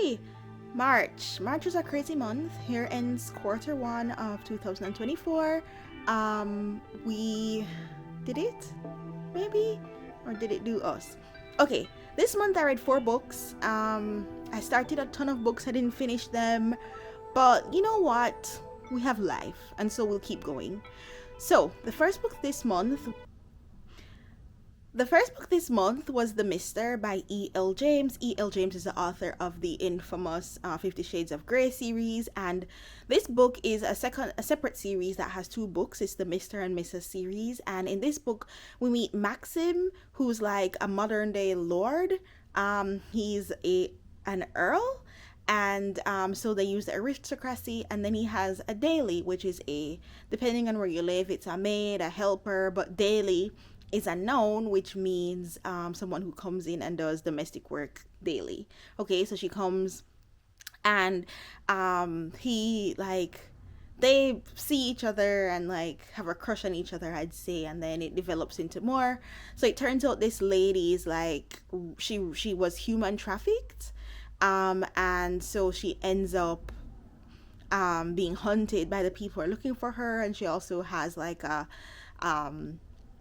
Okay, March was a crazy month. Here ends quarter one of 2024. We did it, maybe, or did it do us? Okay, this month I read 4 books. I started a ton of books, I didn't finish them, but you know what, we have life, and so we'll keep going. So the first book this month was The Mister by E.L. James. E.L. James is the author of the infamous 50 Shades of Grey series, and this book is a separate series that has 2 books. It's the Mr. and Mrs. series, and in this book we meet Maxim, who's like a modern day lord. He's an earl, and so they use the aristocracy, and then he has a daily, which is depending on where you live, it's a maid, a helper, but daily is a noun, which means someone who comes in and does domestic work daily. Okay, so she comes, and they see each other and like have a crush on each other, I'd say, and then it develops into more. So it turns out this lady is like she was human trafficked, and so she ends up being hunted by the people who are looking for her, and she also has like a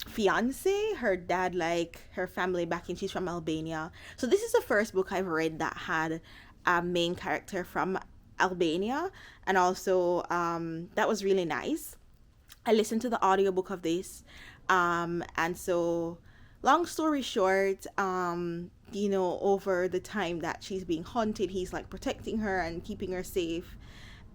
fiance. Her dad, like her family back in, she's from Albania. So this is the first book I've read that had a main character from Albania, and also that was really nice. I listened to the audiobook of this, and so long story short, over the time that she's being hunted, he's like protecting her and keeping her safe,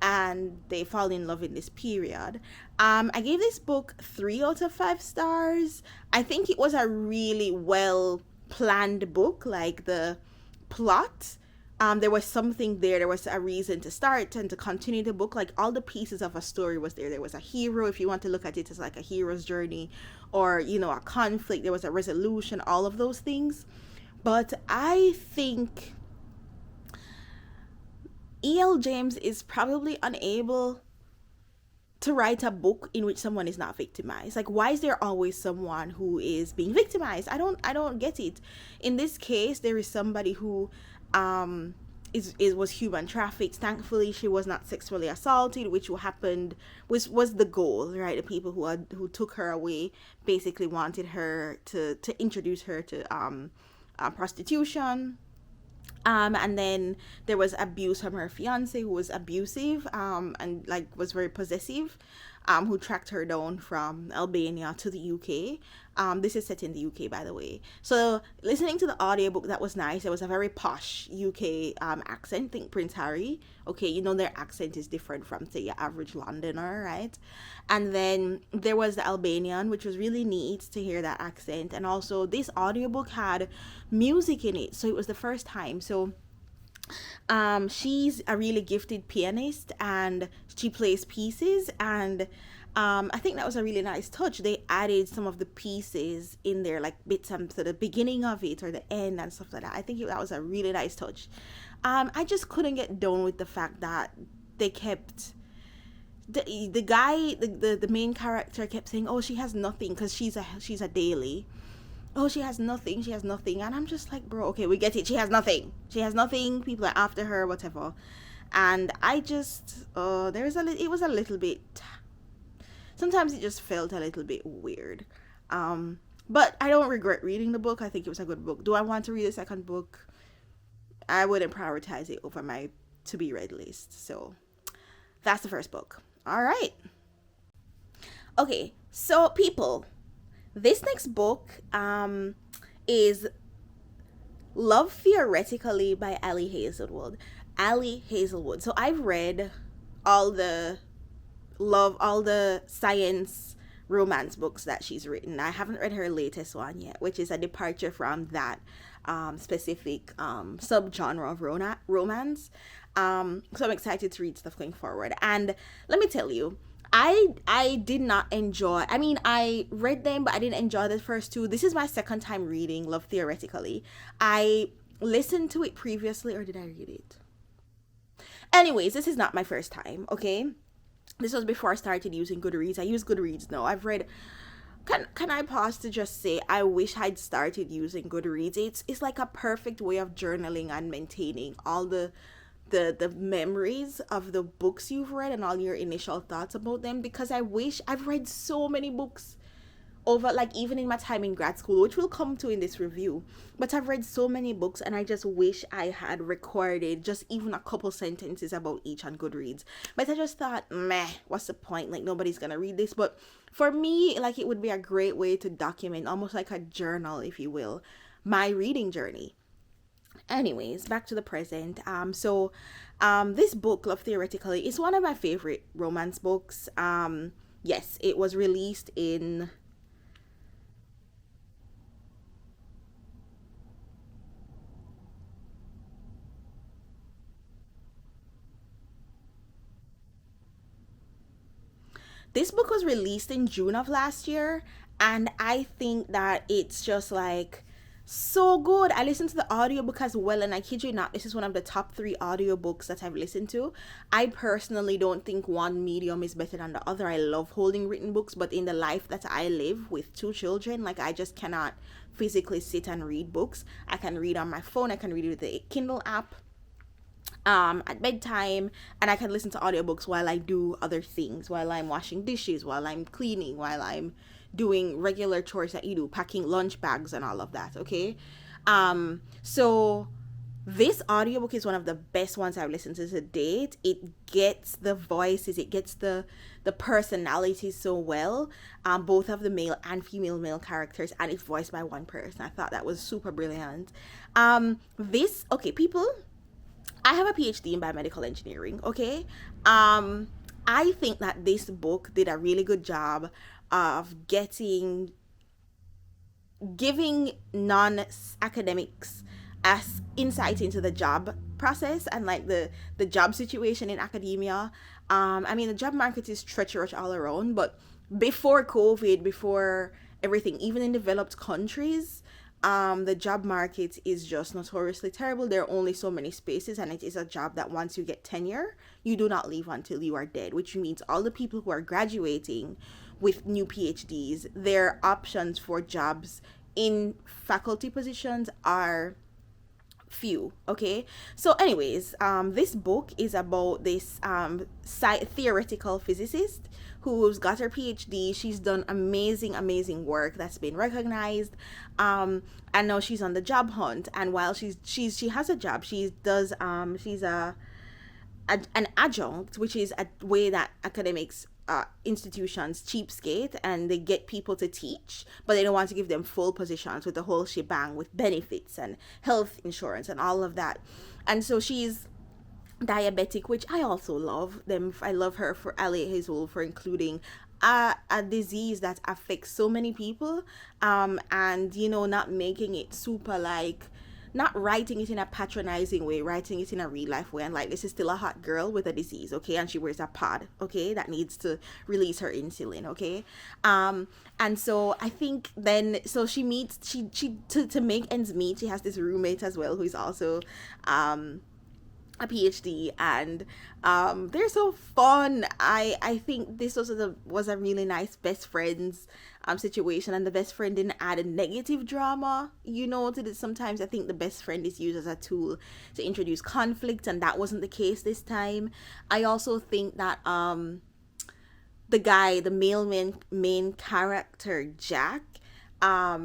and they fall in love in this period. I gave this book 3 out of 5 stars. I think it was a really well planned book. Like the plot, there was something there was a reason to start and to continue the book. Like all the pieces of a story was there was a hero, if you want to look at it as like a hero's journey, or a conflict, there was a resolution, all of those things. But I think E.L. James is probably unable to write a book in which someone is not victimized. Like, why is there always someone who is being victimized? I don't get it. In this case, there is somebody who was human trafficked. Thankfully, she was not sexually assaulted, which was the goal, right? The people who took her away basically wanted her to introduce her to prostitution. And then there was abuse from her fiance, who was abusive, and like was very possessive, who tracked her down from Albania to the UK. This is set in the UK, by the way. So listening to the audiobook, that was nice. It was a very posh UK accent. Think Prince Harry. Okay, their accent is different from, say, your average Londoner, right? And then there was the Albanian, which was really neat to hear that accent. And also this audiobook had music in it, so it was the first time. So she's a really gifted pianist, and she plays pieces, and I think that was a really nice touch. They added some of the pieces in there, like bits to the beginning of it or the end and stuff like that. I think that was a really nice touch. I just couldn't get down with the fact that they kept the guy, the main character, kept saying, "Oh, she has nothing because she's a daily." Oh, she has nothing, and I'm just like, bro, okay, we get it, she has nothing, people are after her, whatever. And I just it was a little bit, sometimes it just felt a little bit weird, but I don't regret reading the book. I think it was a good book. Do I want to read a second book? I wouldn't prioritize it over my to be read list. So that's the first book. All right, okay, so people, this next book is Love Theoretically by Ali Hazelwood. So I've read all the science romance books that she's written. I haven't read her latest one yet, which is a departure from that specific subgenre of romance. So I'm excited to read stuff going forward. And let me tell you, I did not enjoy, I read them, but I didn't enjoy the first 2. This is my second time reading Love Theoretically. I listened to it previously, or did I read it? Anyways, this is not my first time, okay? This was before I started using Goodreads. I use Goodreads now. I've read, can I pause to just say, I wish I'd started using Goodreads. It's like a perfect way of journaling and maintaining all the the memories of the books you've read and all your initial thoughts about them, because I wish I've read so many books over, like, even in my time in grad school, which we'll come to in this review. But I've read so many books, and I just wish I had recorded just even a couple sentences about each on Goodreads. But I just thought, meh, what's the point? Like, nobody's gonna read this. But for me, like, it would be a great way to document, almost like a journal, if you will, my reading journey. Anyways, back to the present. This book, Love Theoretically, is one of my favorite romance books. Yes, it was released in this book was released in June of last year, and I think that it's just like so good. I listened to the audiobook as well, and I kid you not, this is one of the top 3 audiobooks that I've listened to. I personally don't think one medium is better than the other. I love holding written books, but in the life that I live with 2 children, like, I just cannot physically sit and read books. I can read on my phone, I can read with the Kindle app at bedtime, and I can listen to audiobooks while I do other things, while I'm washing dishes, while I'm cleaning, while I'm doing regular chores that you do, packing lunch bags and all of that. Okay. So this audiobook is one of the best ones I've listened to date. It gets the voices, it gets the personalities so well, both of the male and female male characters, and it's voiced by one person. I thought that was super brilliant. This, okay, people, I have a PhD in biomedical engineering, okay? I think that this book did a really good job of giving non-academics as insight into the job process and like the job situation in academia. I mean, the job market is treacherous all around, but before COVID, before everything, even in developed countries, the job market is just notoriously terrible. There are only so many spaces, and it is a job that once you get tenure, you do not leave until you are dead, which means all the people who are graduating with new PhDs, their options for jobs in faculty positions are few. Okay, so anyways, this book is about this theoretical physicist who's got her PhD. She's done amazing work that's been recognized, and now she's on the job hunt. And while she has a job, she's an adjunct, which is a way that academics institutions cheapskate, and they get people to teach, but they don't want to give them full positions with the whole shebang with benefits and health insurance and all of that. And so she's diabetic, which I also love them. I love her for Hazelwood for including a disease that affects so many people, and not making it super like, not writing it in a patronizing way, writing it in a real life way, and like, this is still a hot girl with a disease, okay, and she wears a pod, okay, that needs to release her insulin, okay. And so I think then, so she meets, she to make ends meet, she has this roommate as well who is also a PhD, and they're so fun. I think this was a really nice best friends situation, and the best friend didn't add a negative drama, to this. Sometimes I think the best friend is used as a tool to introduce conflict, and that wasn't the case this time. I also think that the male main character, Jack,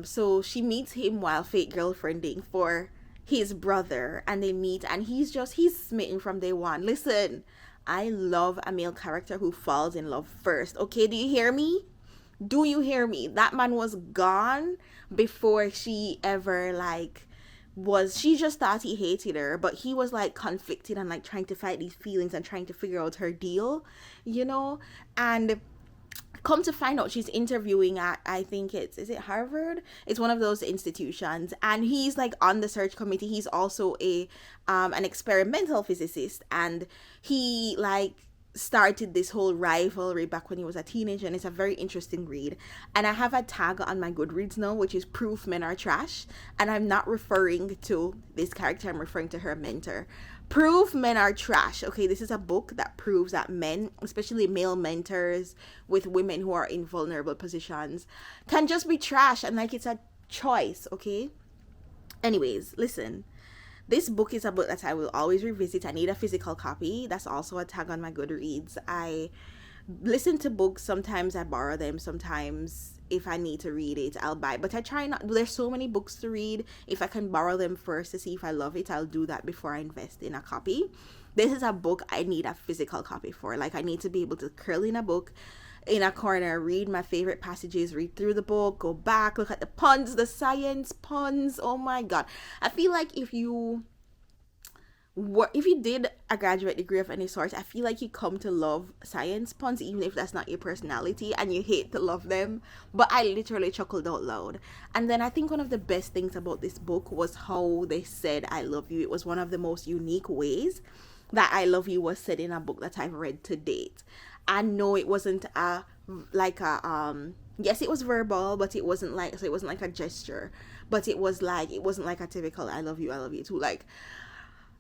so she meets him while fake girlfriending for his brother, and they meet, and he's smitten from day one. Listen, I love a male character who falls in love first. Okay, do you hear me? Do you hear me? That man was gone before she ever she just thought he hated her, but he was like conflicted and like trying to fight these feelings and trying to figure out her deal, and come to find out she's interviewing at, I think is it Harvard? It's one of those institutions, and he's like on the search committee. He's also an experimental physicist, and he like started this whole rivalry back when he was a teenager, and it's a very interesting read. And I have a tag on my Goodreads now, which is Proof Men Are Trash, and I'm not referring to this character, I'm referring to her mentor. Proof Men Are Trash. Okay, this is a book that proves that men, especially male mentors with women who are in vulnerable positions, can just be trash, and like, it's a choice. Okay, anyways, listen, This book is a book that I will always revisit. I need a physical copy. That's also a tag on my Goodreads. I listen to books. Sometimes I borrow them. Sometimes if I need to read it, I'll buy. But I try not. There's so many books to read. If I can borrow them first to see if I love it, I'll do that before I invest in a copy. This is a book I need a physical copy for. Like, I need to be able to curl in a book in a corner, read my favorite passages, read through the book, go back, look at the puns, the science puns. Oh my god. I feel like if you did a graduate degree of any sort, I feel like you come to love science puns, even if that's not your personality and you hate to love them. But I literally chuckled out loud. And then I think one of the best things about this book was how they said I love you. It was one of the most unique ways that I love you was said in a book that I've read to date. I know it wasn't yes, it was verbal, but it wasn't like a gesture, but it wasn't like a typical I love you too, like.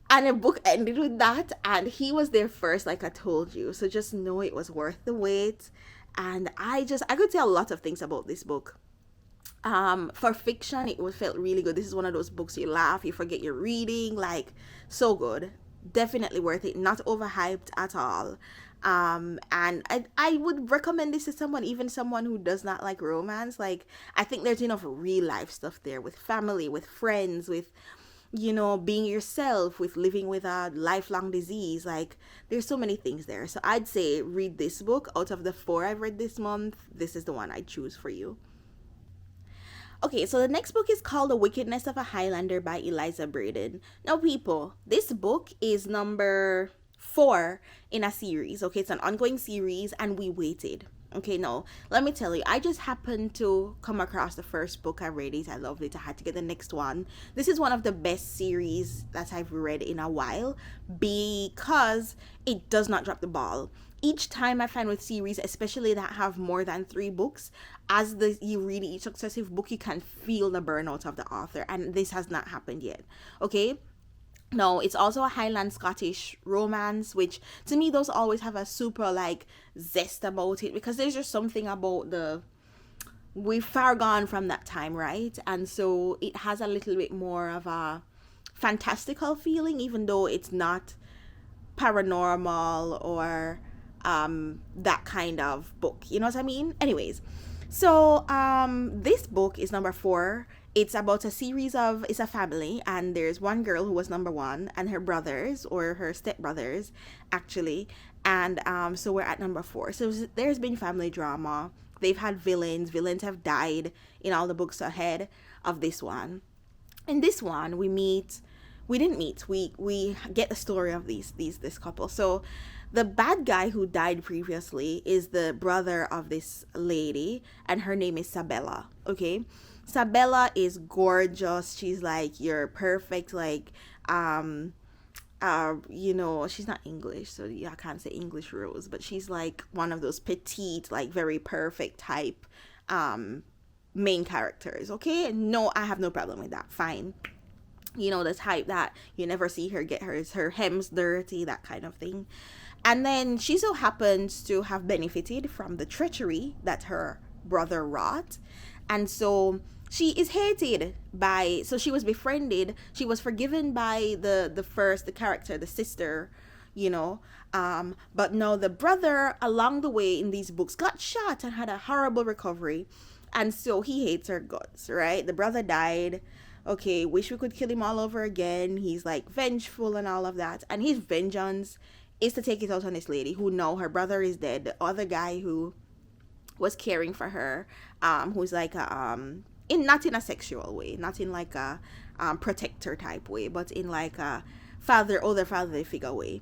And the book ended with that, and he was there first, like I told you. So just know it was worth the wait. And I could say a lot of things about this book. For fiction, it felt really good. This is one of those books you laugh, you forget you're reading, like, so good. Definitely worth it. Not overhyped at all. And I would recommend this to someone, even someone who does not like romance. Like, I think there's enough real life stuff there with family, with friends, with being yourself, with living with a lifelong disease. Like, there's so many things there. So I'd say read this book. Out of the 4 I've read this month, this is the one I choose for you. Okay, so the next book is called The Wickedness of a Highlander by Elisa Braden. Now, people, this book is number 4 in a series. Okay, it's an ongoing series, and we waited. Okay, no, let me tell you, I just happened to come across the first book. I read it, I loved it, I had to get the next one. This is one of the best series that I've read in a while because it does not drop the ball. Each time I find with series, especially that have more than 3 books, as you read each successive book, you can feel the burnout of the author, and this has not happened yet. Okay, no, it's also a Highland Scottish romance, which to me, those always have a super like zest about it, because there's just something about we've far gone from that time, right? And so it has a little bit more of a fantastical feeling, even though it's not paranormal or that kind of book. You know what I mean? Anyways, so this book is number 4. It's about it's a family, and there's one girl who was number 1 and her brothers, or her stepbrothers actually, and so we're at number 4. So there's been family drama. They've had villains have died in all the books ahead of this one. In this one, we get the story of this couple. So the bad guy who died previously is the brother of this lady, and her name is Sabella. Okay, Sabella is gorgeous. She's like your perfect, like she's not English, so I can't say English rose, but she's like one of those petite, like very perfect type main characters. Okay, no, I have no problem with that. Fine. The type that you never see her get her hems dirty, that kind of thing. And then she so happens to have benefited from the treachery that her brother wrought. And so she is hated so she was befriended. She was forgiven by the character, the sister, but no, the brother along the way in these books got shot and had a horrible recovery. And so he hates her guts, right? The brother died. Okay, wish we could kill him all over again. He's like vengeful and all of that. And his vengeance is to take it out on this lady who her brother is dead. The other guy who was caring for her, who's like not in a sexual way, not in like a protector type way, but in like a older father figure way.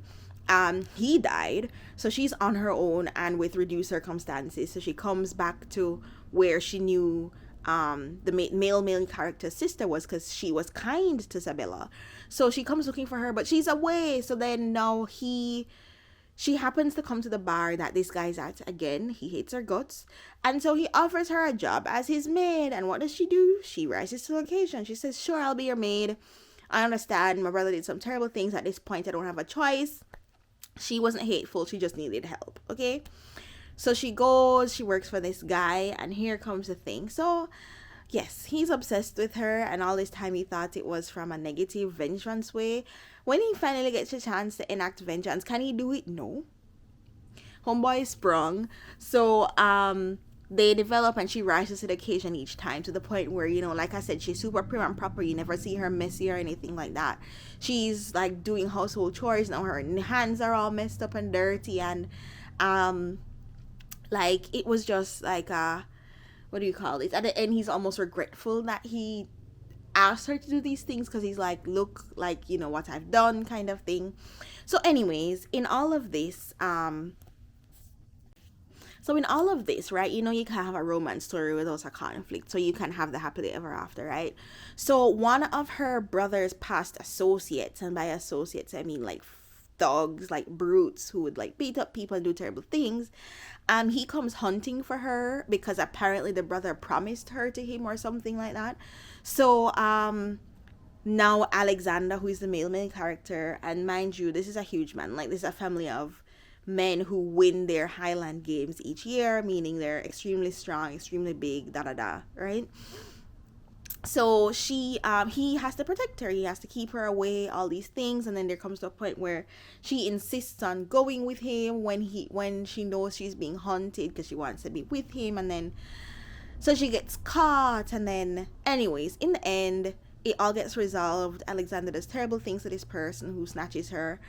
He died, so she's on her own and with reduced circumstances. So she comes back to where she knew the male character's sister was, because she was kind to Sabella. So she comes looking for her, but she's away. So then now she happens to come to the bar that this guy's at again. He hates her guts, and so he offers her a job as his maid. And what does she do? She rises to the occasion. She says, sure, I'll be your maid. I understand my brother did some terrible things. At this point, I don't have a choice. She wasn't hateful, she just needed help. Okay, so she goes, she works for this guy, and here comes the thing. So Yes, he's obsessed with her, and all this time he thought it was from a negative vengeance way. When he finally gets a chance to enact vengeance, can he do it? No. Homeboy is sprung. So they develop and she rises to the occasion each time, to the point where, you know, like I said, she's super prim and proper. You never see her messy or anything like that. She's like doing household chores now. Her hands are all messed up and dirty, and um like it was just like what do you call it? At the end, he's almost regretful that he asked her to do these things, because he's like, look, like, you know what I've done, kind of thing. So anyways, in all of this, right, you know, you can have a romance story without a conflict. So you can have the happily ever after, right? So one of her brother's past associates, and by associates, I mean like thugs, like brutes who would like beat up people and do terrible things. He comes hunting for her because apparently the brother promised her to him or something like that. So, now Alexander, who is the main character, and mind you, this is a huge man. Like, this is a family of men who win their Highland games each year, meaning they're extremely strong, extremely big, da da da, right? So he has to protect her. He has to keep her away, all these things, and then there comes to a point where she insists on going with him when she knows she's being hunted, because she wants to be with him, and then so she gets caught, and then anyways, in the end, it all gets resolved. Alexander does terrible things to this person who snatches her,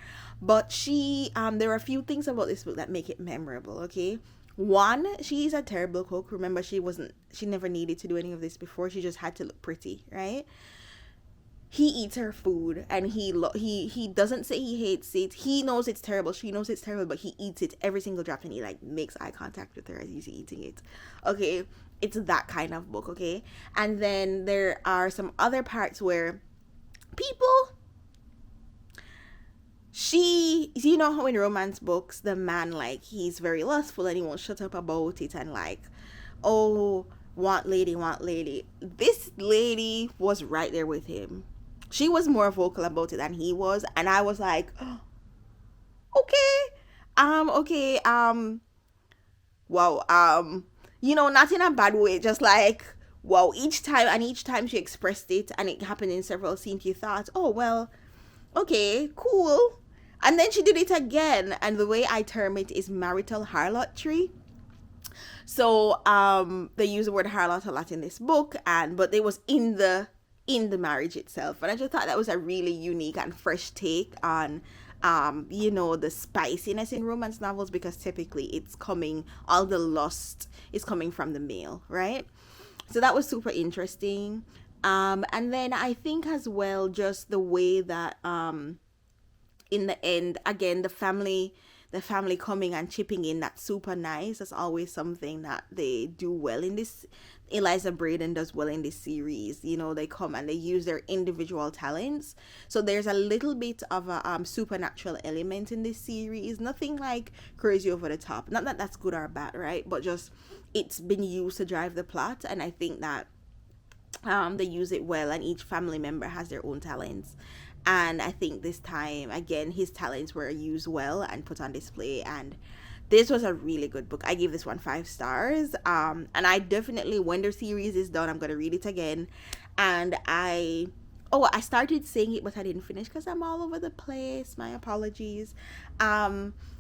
but there are a few things about this book that make it memorable. Okay, one, she's a terrible cook. Remember, she never needed to do any of this before. She just had to look pretty, right? He eats her food, and he doesn't say he hates it. He knows it's terrible. She knows it's terrible, but he eats it every single drop, and he like makes eye contact with her as he's eating it. Okay, it's that kind of book. Okay, and then there are some other parts where people, you know how in romance books the man, like, he's very lustful and he won't shut up about it, and like, oh, want lady. This lady was right there with him. She was more vocal about it than he was, and I was like, oh, okay, wow, you know, not in a bad way, just like, wow. Each time she expressed it, and it happened in several scenes, you thought, oh well, okay, cool. And then she did it again, and the way I term it is marital harlotry. So they use the word harlot a lot in this book, but it was in the marriage itself, and I just thought that was a really unique and fresh take on you know, the spiciness in romance novels, because typically all the lust is coming from the male, right? So that was super interesting. And then I think as well, just the way that in the end, again, the family coming and chipping in, that's super nice. That's always something that they do well in this. Elisa Braden does well in this series. You know, they come and they use their individual talents. So there's a little bit of a supernatural element in this series. Nothing like crazy over the top. Not that that's good or bad, right? But just it's been used to drive the plot, and I think that they use it well, and each family member has their own talents. And I think this time, again, his talents were used well and put on display, and this was a really good book. I give this one 5 stars. And I definitely, when the series is done, I'm gonna read it again. And I started saying it, but I didn't finish because I'm all over the place. My apologies.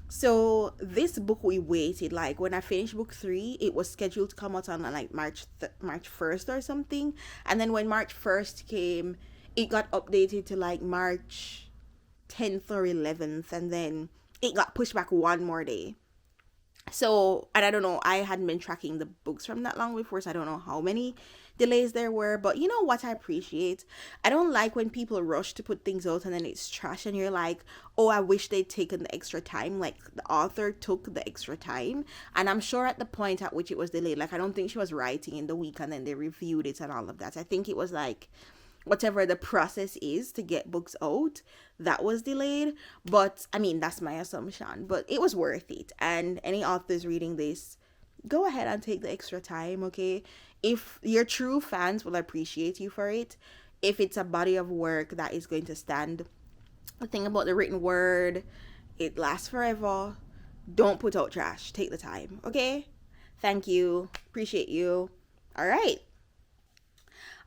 So this book, we waited, like, when I finished book 3, it was scheduled to come out on like March 1st or something, and then when March 1st came, it got updated to like March 10th or 11th, and then it got pushed back one more day. So, and I don't know, I hadn't been tracking the books from that long before, so I don't know how many delays there were. But you know what I appreciate? I don't like when people rush to put things out and then it's trash, and you're like, oh, I wish they'd taken the extra time. Like, the author took the extra time, and I'm sure at the point at which it was delayed, like, I don't think she was writing in the week and then they reviewed it and all of that. I think it was like, whatever the process is to get books out, that was delayed. But I mean, that's my assumption, but it was worth it. And any authors reading this, go ahead and take the extra time. Okay, if your true fans will appreciate you for it, if it's a body of work that is going to stand, the thing about the written word, it lasts forever. Don't put out trash. Take the time. Okay, thank you, appreciate you. All right,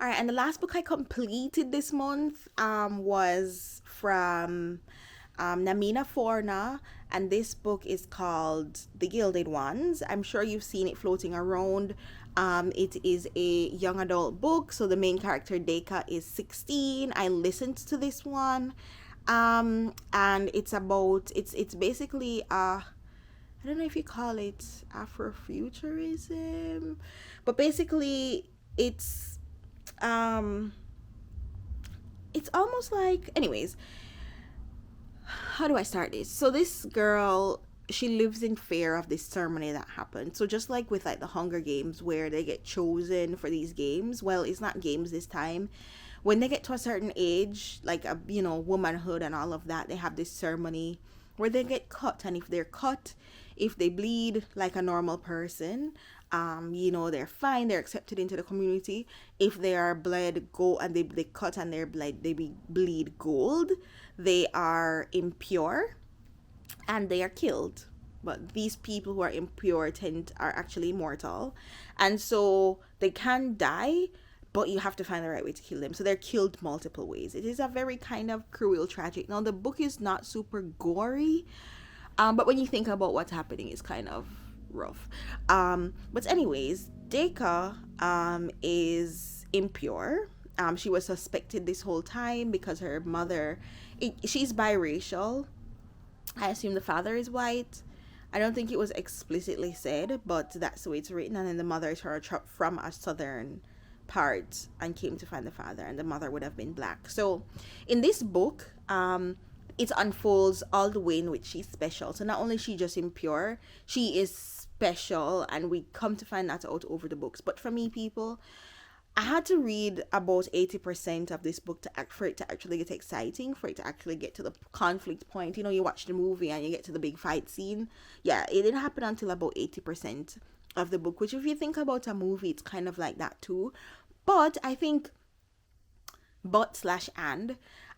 All right, and the last book I completed this month was from Namina Forna, and this book is called The Gilded Ones. I'm sure you've seen it floating around. It is a young adult book, so the main character Deka is 16. I listened to this one, and it's basically I don't know if you call it Afrofuturism, but basically it's um it's almost like, anyways, how do I start this? So this girl, she lives in fear of this ceremony that happened. So just like with like the Hunger Games where they get chosen for these games, well, it's not games this time. When they get to a certain age, like a womanhood and all of that, they have this ceremony where they get cut, and if they're cut, if they bleed like a normal person, they're fine, they're accepted into the community. If they are bled gold and they cut and they're bled, bleed gold, they are impure and they are killed. But these people who are impure are actually immortal, and so they can die, but you have to find the right way to kill them. So they're killed multiple ways. It is a very kind of cruel, tragic. Now the book is not super gory, but when you think about what's happening, it's kind of rough. But anyways, Deka is impure. She was suspected this whole time because her mother, she's biracial. I assume the father is white. I don't think it was explicitly said, but that's the way it's written. And then the mother is from a southern part and came to find the father, and the mother would have been black. So in this book, it unfolds all the way in which she's special. So not only is she just impure, she is special, and we come to find that out over the books. But for me, people, I had to read about 80% of this book for it to actually get exciting, for it to actually get to the conflict point. You watch the movie and you get to the big fight scene. Yeah, it didn't happen until about 80% of the book, which if you think about a movie, it's kind of like that too. But I think,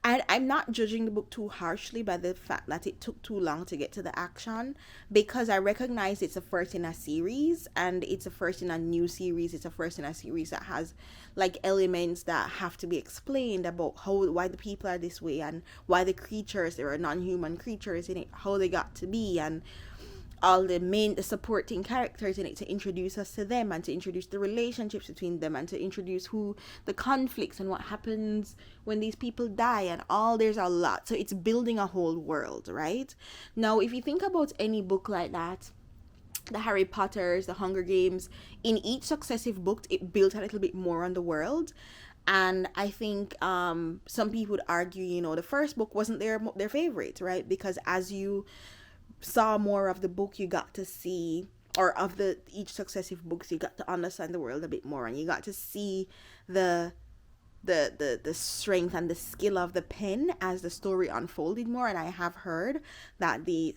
and I'm not judging the book too harshly by the fact that it took too long to get to the action, because I recognize it's a first in a series, and it's a first in a new series. It's a first in a series that has like elements that have to be explained about why the people are this way, and why the creatures, there are non-human creatures in it, how they got to be, and all the supporting characters in it, to introduce us to them and to introduce the relationships between them and to introduce the conflicts and what happens when these people die and all. There's a lot. So it's building a whole world, right? Now, if you think about any book like that, the Harry Potters, the Hunger Games, in each successive book, it built a little bit more on the world. And I think some people would argue, the first book wasn't their favorite, right? Because as you saw more of the book, you got to see, or of each successive books, you got to understand the world a bit more, and you got to see the strength and the skill of the pen as the story unfolded more. And I have heard that the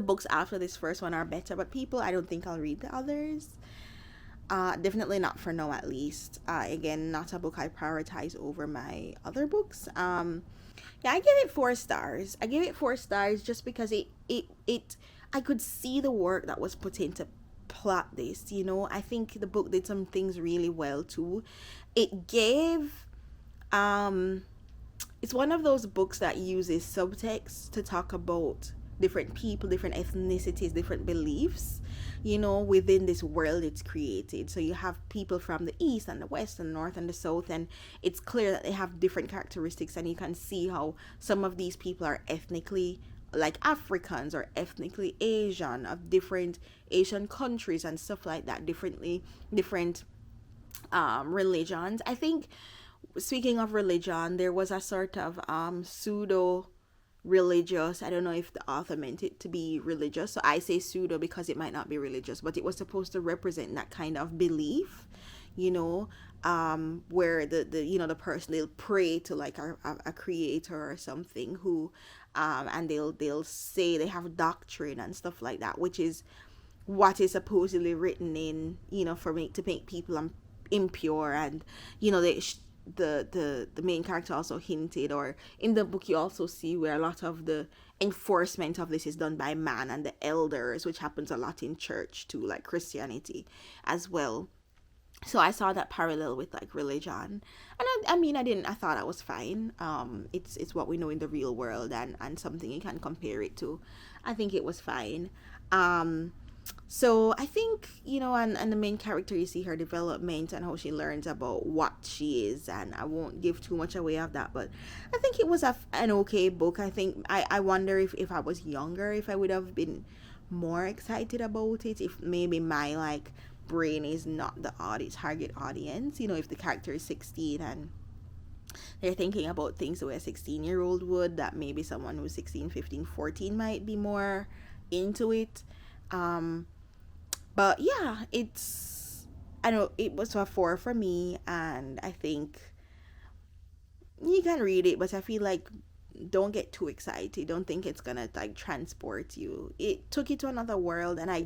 books after this first one are better, but people, I don't think I'll read the others. Definitely not for now, at least. Again, not a book I prioritize over my other books. Yeah, I give it 4 stars. I give it 4 stars just because I could see the work that was put into plot this. I think the book did some things really well too. It gave it's one of those books that uses subtext to talk about different people, different ethnicities, different beliefs, within this world it's created. So you have people from the east and the west and the north and the south, and it's clear that they have different characteristics, and you can see how some of these people are ethnically like Africans or ethnically Asian, of different Asian countries and stuff like that, different religions. I think, speaking of religion, there was a sort of pseudo religious, I don't know if the author meant it to be religious, so I say pseudo because it might not be religious, but it was supposed to represent that kind of belief, where the person, they'll pray to like a creator or something, who and they'll say they have doctrine and stuff like that, which is what is supposedly written in, to make people impure. And the main character also hinted, or in the book you also see where a lot of the enforcement of this is done by man and the elders, which happens a lot in church too, like Christianity as well. So I saw that parallel with like religion, and I mean, I thought that was fine. It's what we know in the real world, and something you can compare it to. I think it was fine. um so I think, and the main character, you see her development and how she learns about what she is, and I won't give too much away of that, but I think it was an okay book. I think I wonder if I was younger, if I would have been more excited about it, if maybe my like brain is not the target audience, if the character is 16 and they're thinking about things the way a 16-year-old would, that maybe someone who's 16, 15, 14 might be more into it. um but yeah, I know it was a 4 for me, and I think you can read it, but I feel like don't get too excited. Don't think it's gonna like transport you. It took you to another world, and I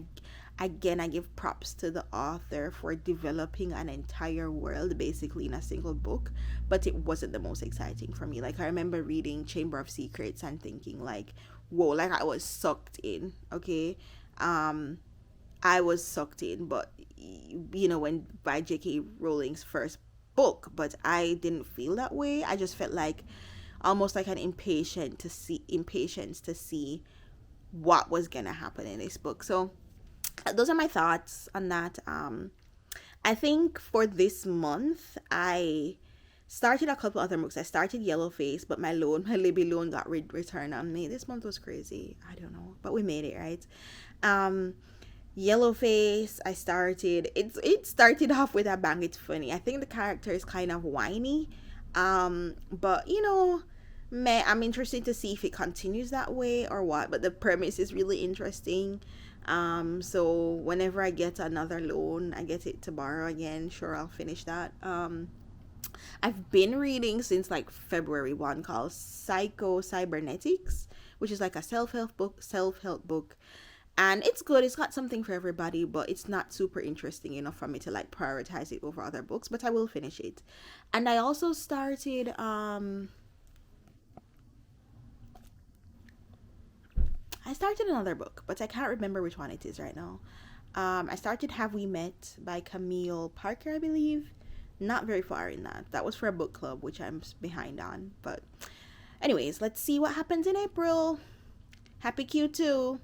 give props to the author for developing an entire world basically in a single book, but it wasn't the most exciting for me. Like, I remember reading Chamber of Secrets and thinking like, whoa, like I was sucked in. Okay. um I was sucked in, but when by J.K. Rowling's first book, but I didn't feel that way. I just felt like almost like an impatience to see what was gonna happen in this book. So those are my thoughts on that. I think for this month, I started a couple other books. I started Yellowface, but my Libby loan got returned on me. This month was crazy. I don't know, but we made it, right? Um, Yellowface, I started. It started off with a bang. It's funny. I think the character is kind of whiny, but I'm interested to see if it continues that way or what. But the premise is really interesting. So whenever I get another loan, I get it to borrow again. Sure, I'll finish that. I've been reading since like February one called Psycho Cybernetics, which is like a self help book, and it's good. It's got something for everybody, but it's not super interesting enough for me to like prioritize it over other books. But I will finish it. And I also started another book, but I can't remember which one it is right now. I started Have We Met by Camille Parker, I believe. Not very far in that. That was for a book club, which I'm behind on. But anyways, let's see what happens in April. Happy Q2.